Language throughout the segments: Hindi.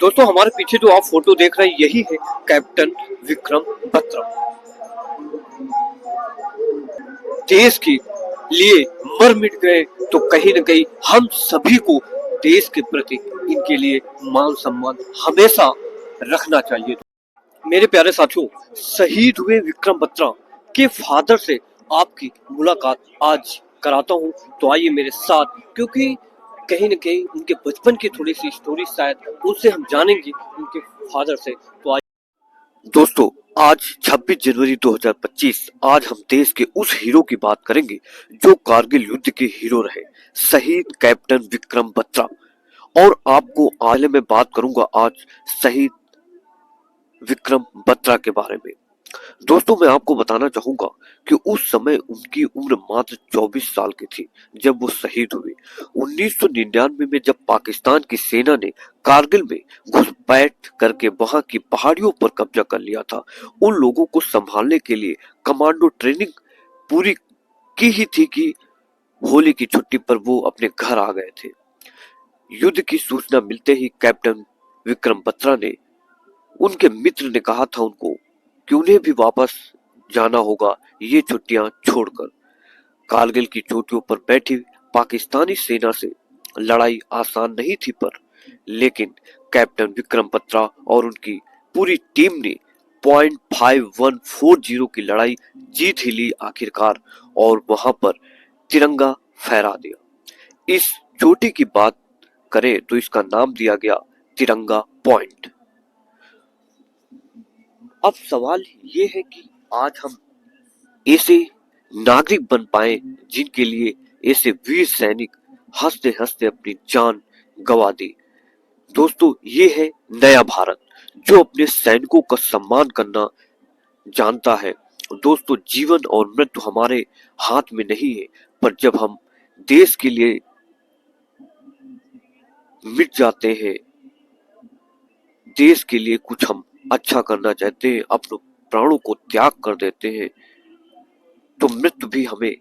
दोस्तों हमारे पीछे जो आप फोटो देख रहे हैं यही है कैप्टन विक्रम बत्रा। देश के लिए मर मिट गए तो कहीं न कहीं हम सभी को देश के प्रति इनके लिए मान सम्मान हमेशा रखना चाहिए। मेरे प्यारे साथियों, शहीद हुए विक्रम बत्रा के फादर से आपकी मुलाकात आज कराता हूँ, तो आइए मेरे साथ, क्योंकि कहीं न कहीं उनके बचपन की थोड़ी सी स्टोरी शायद उनसे हम जानेंगे उनके फादर से। तो आइए दोस्तों, आज 26 जनवरी 2025 आज हम देश के उस हीरो की बात करेंगे जो कारगिल युद्ध के हीरो रहे, शहीद कैप्टन विक्रम बत्रा। और आपको आले में बात करूंगा आज शहीद विक्रम बत्रा के बारे में। दोस्तों मैं आपको बताना चाहूंगा कि उस समय उनकी उम्र मात्र 24 साल की थी जब वो शहीद हुए। 1999 में जब पाकिस्तान की सेना ने कारगिल में घुसपैठ करके वहां की पहाड़ियों पर कब्जा कर लिया था, उन लोगों को संभालने के लिए कमांडो ट्रेनिंग पूरी की ही थी कि होली की छुट्टी पर वो अपने घर आ गए थे। युद्ध की सूचना मिलते ही कैप्टन विक्रम बत्रा ने, उनके मित्र ने कहा था उनको कि उन्हें भी वापस जाना होगा ये छुट्टियां छोड़कर। कारगिल की चोटियों पर बैठी पाकिस्तानी सेना से लड़ाई आसान नहीं थी, पर लेकिन कैप्टन विक्रम बत्रा और उनकी पूरी टीम ने पॉइंट 5140 की लड़ाई जीत ही ली आखिरकार, और वहां पर तिरंगा फहरा दिया। इस चोटी की बात करें तो इसका नाम दिया गया तिरंगा पॉइंट। अब सवाल ये है कि आज हम ऐसे नागरिक बन पाए जिनके लिए ऐसे वीर सैनिक हंसते हंसते अपनी जान गंवा दी। दोस्तों ये है नया भारत जो अपने सैनिकों का सम्मान करना जानता है। दोस्तों जीवन और मृत्यु हमारे हाथ में नहीं है, पर जब हम देश के लिए मिट जाते हैं, देश के लिए कुछ हम अच्छा करना चाहते हैं, अपने प्राणों को त्याग कर देते हैं, तो मृत्यु भी हमें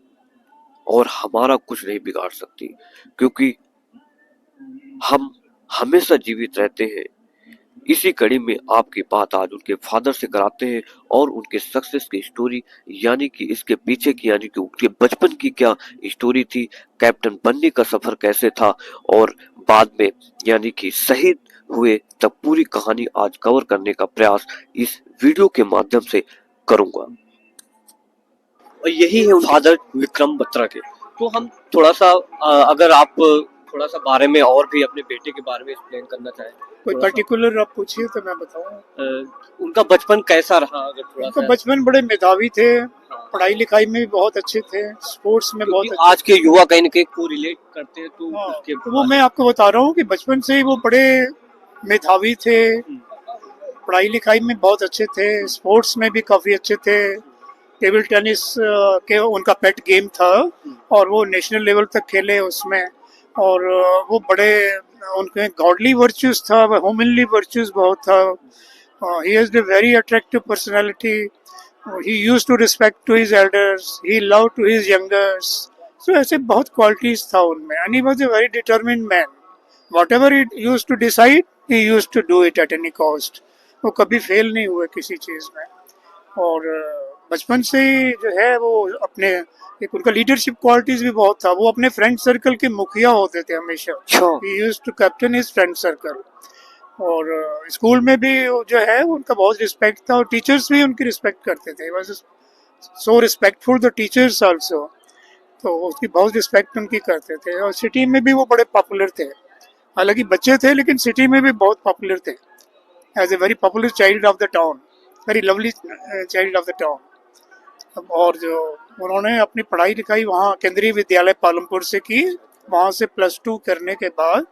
और हमारा कुछ नहीं बिगाड़ सकती, क्योंकि हम हमेशा जीवित रहते हैं। इसी कड़ी में आपकी बात आज उनके फादर से कराते हैं और उनके सक्सेस की स्टोरी, यानी कि इसके पीछे की, यानी कि उनके बचपन की क्या स्टोरी थी, कैप्टन बनने का सफर कैसे था, और बाद में यानी कि शहीद हुए तब पूरी कहानी आज कवर करने का प्रयास इस वीडियो के माध्यम से करूंगा। और यही है फादर विक्रम बत्रा के। तो हम थोड़ा सा अगर आप थोड़ा सा बारे में और भी अपने बेटे के बारे में एक्सप्लेन करना चाहें, कोई पर्टिकुलर आप पूछिए तो मैं बताऊं। उनका बचपन कैसा रहा, अगर थोड़ा उनका सा। बचपन बड़े मेधावी थे, हाँ, पढ़ाई लिखाई में भी बहुत अच्छे थे, स्पोर्ट्स में क्योंकि बहुत अच्छे आज के युवा कहीं ना कहीं को रिलेट करते हैं, तो हाँ, उसके तो वो मैं आपको बता रहा हूँ कि बचपन से ही वो बड़े मेधावी थे, पढ़ाई लिखाई में बहुत अच्छे थे, स्पोर्ट्स में भी काफ़ी अच्छे थे। टेबल टेनिस के उनका पेट गेम था और वो नेशनल लेवल तक खेले उसमें। और वो बड़े उनके गॉडली वर्च्यूज था, वुमेनली वर्च्यूज बहुत था। he has a very attractive personality. He used to respect to his elders. He loved to his youngers. So ऐसे बहुत qualities था उनमें. And he was a very determined man. Whatever he used to decide, he used to do it at any cost. वो कभी फेल नहीं हुए किसी चीज में। और बचपन से ही जो है वो अपने एक उनका लीडरशिप क्वालिटीज भी बहुत था। वो अपने फ्रेंड सर्कल के मुखिया होते थे हमेशा। He used to captain his friend circle. और स्कूल में भी जो है उनका बहुत रिस्पेक्ट था और टीचर्स भी उनकी रिस्पेक्ट करते थे। Was so respectful the teachers also. तो उसकी बहुत रिस्पेक्ट उनकी करते थे और सिटी में भी वो बड़े पॉपुलर थे। हालांकि बच्चे थे लेकिन सिटी में भी बहुत पॉपुलर थे, as a very popular child of the town, very lovely child of the town. और जो उन्होंने अपनी पढ़ाई लिखाई वहाँ केंद्रीय विद्यालय पालमपुर से की। वहाँ से +2 करने के बाद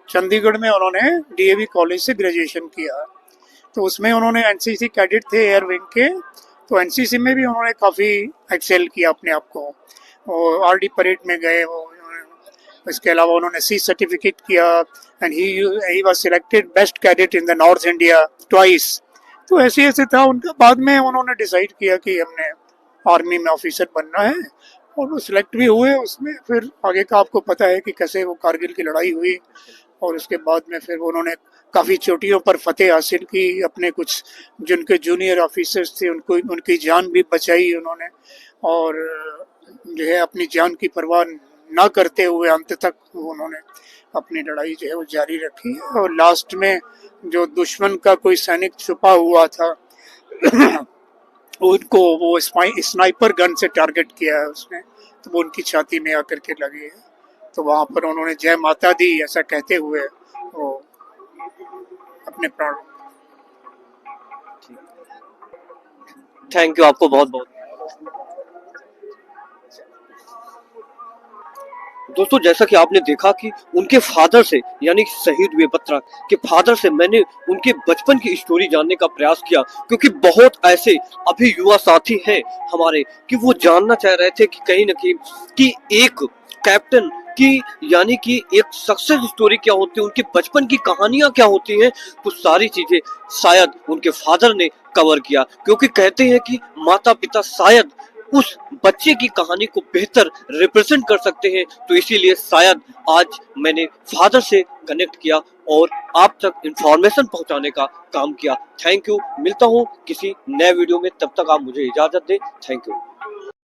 चंडीगढ़ में उन्होंने डीएवी कॉलेज से ग्रेजुएशन किया। तो उसमें उन्होंने एनसीसी कैडेट थे एयर विंग के, तो एनसीसी में भी उन्होंने काफ़ी एक्सेल किया अपने आप को। और आरडी परेड में गए वो। इसके अलावा उन्होंने सी सर्टिफिकेट किया and he was selected best cadet in the north India twice. तो ऐसे ऐसे था उनका। बाद में उन्होंने डिसाइड किया कि हमने आर्मी में ऑफिसर बनना है और वो सिलेक्ट भी हुए उसमें। फिर आगे का आपको पता है कि कैसे वो कारगिल की लड़ाई हुई और उसके बाद में फिर उन्होंने काफ़ी चोटियों पर फतेह हासिल की, अपने कुछ जिनके जूनियर ऑफिसर्स थे उनको उनकी जान भी बचाई उन्होंने, और जो है अपनी जान की परवाह ना करते हुए अंत तक उन्होंने अपनी लड़ाई जो है वो जारी रखी। और लास्ट में जो दुश्मन का कोई सैनिक छुपा हुआ था उनको वो स्नाइपर गन से टारगेट किया है उसने, तो वो उनकी छाती में आकर के लगी है। तो वहाँ पर उन्होंने जय माता दी ऐसा कहते हुए वो अपने प्राण। थैंक यू आपको बहुत बहुत। दोस्तों जैसा कि आपने देखा कि उनके फादर से यानी शहीद हुए बत्रा के फादर से मैंने उनके बचपन की स्टोरी जानने का प्रयास किया, क्योंकि बहुत ऐसे अभी युवा साथी हैं हमारे कि वो जानना चाह रहे थे कि कहीं ना कहीं कि एक कैप्टन की यानी कि एक सक्सेस स्टोरी क्या होती है, उनके बचपन की कहानियां क्या होती हैं। कुछ सारी चीजें शायद उनके फादर ने कवर किया, क्योंकि कहते हैं कि माता पिता शायद उस बच्चे की कहानी को बेहतर रिप्रेजेंट कर सकते हैं। तो इसीलिए शायद आज मैंने फादर से कनेक्ट किया और आप तक इंफॉर्मेशन पहुंचाने का काम किया। Thank you. मिलता हूं किसी नए वीडियो में, तब तक आप मुझे इजाजत दें। Thank you.